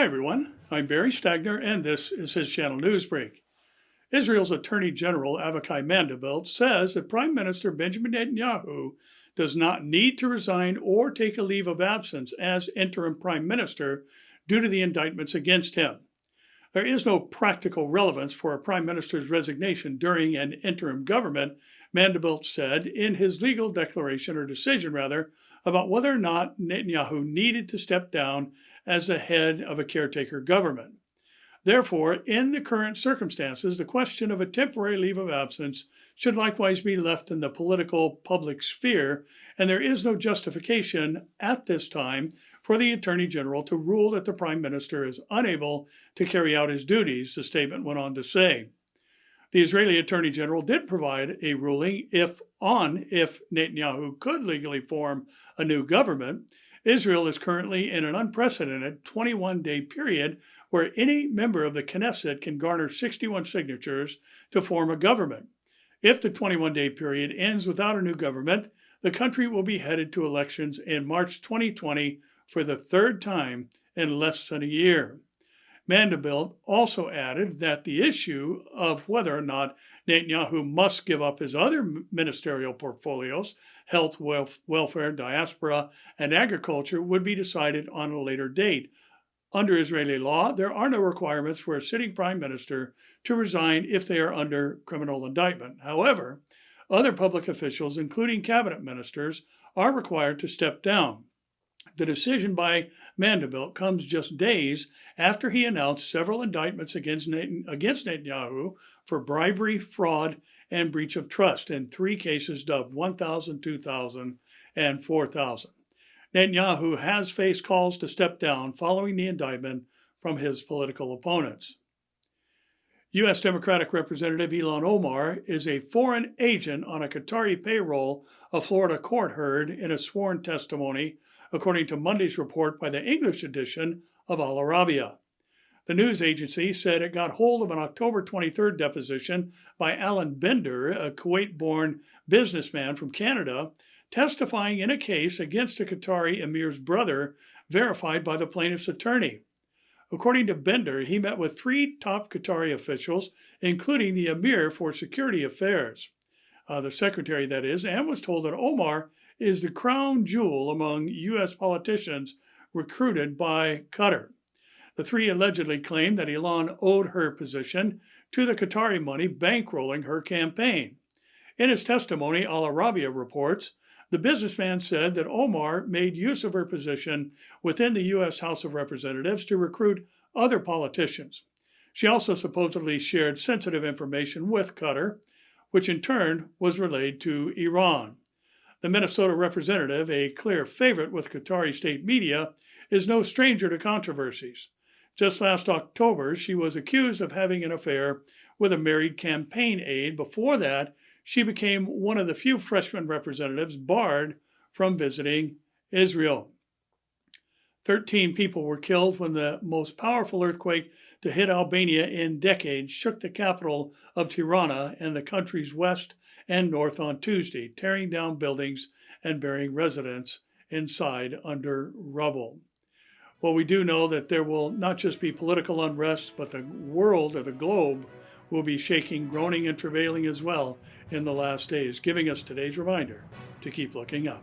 Hi everyone, I'm Barry Stagner and this is his channel Newsbreak. Israel's Attorney General Avichai Mandelblit says that Prime Minister Benjamin Netanyahu does not need to resign or take a leave of absence as interim Prime Minister due to the indictments against him. There is no practical relevance for a Prime Minister's resignation during an interim government, Mandelblit said in his legal declaration, or decision rather, about whether or not Netanyahu needed to step down as the head of a caretaker government. Therefore, in the current circumstances, the question of a temporary leave of absence should likewise be left in the political public sphere, and there is no justification at this time for the Attorney General to rule that the Prime Minister is unable to carry out his duties, the statement went on to say. The Israeli Attorney General did provide a ruling if Netanyahu could legally form a new government. Israel is currently in an unprecedented 21-day period where any member of the Knesset can garner 61 signatures to form a government. If the 21-day period ends without a new government, the country will be headed to elections in March 2020 for the third time in less than a year. Mandelblit also added that the issue of whether or not Netanyahu must give up his other ministerial portfolios, health, welfare, diaspora, and agriculture, would be decided on a later date. Under Israeli law, there are no requirements for a sitting prime minister to resign if they are under criminal indictment. However, other public officials, including cabinet ministers, are required to step down. The decision by Mandelblit comes just days after he announced several indictments against Netanyahu for bribery, fraud, and breach of trust in 3 cases dubbed 1000, 2000, and 4000. Netanyahu has faced calls to step down following the indictment from his political opponents. U.S. Democratic Representative Ilhan Omar is a foreign agent on a Qatari payroll, a Florida court heard in a sworn testimony, according to Monday's report by the English edition of Arabiya. The news agency said it got hold of an October 23rd deposition by Alan Bender, a Kuwait-born businessman from Canada, testifying in a case against the Qatari emir's brother, verified by the plaintiff's attorney. According to Bender, he met with 3 top Qatari officials, including the emir for security affairs, the secretary that is, and was told that Omar is the crown jewel among U.S. politicians recruited by Qatar. The 3 allegedly claimed that Ilhan owed her position to the Qatari money bankrolling her campaign. In his testimony, Arabiya reports, the businessman said that Omar made use of her position within the U.S. House of Representatives to recruit other politicians. She also supposedly shared sensitive information with Qatar, which in turn was relayed to Iran. The Minnesota representative, a clear favorite with Qatari state media, is no stranger to controversies. Just last October, she was accused of having an affair with a married campaign aide. Before that, she became one of the few freshman representatives barred from visiting Israel. 13 people were killed when the most powerful earthquake to hit Albania in decades shook the capital of Tirana and the country's west and north on Tuesday, tearing down buildings and burying residents inside under rubble. Well, we do know that there will not just be political unrest, but the world or the globe will be shaking, groaning, and travailing as well in the last days, giving us today's reminder to keep looking up.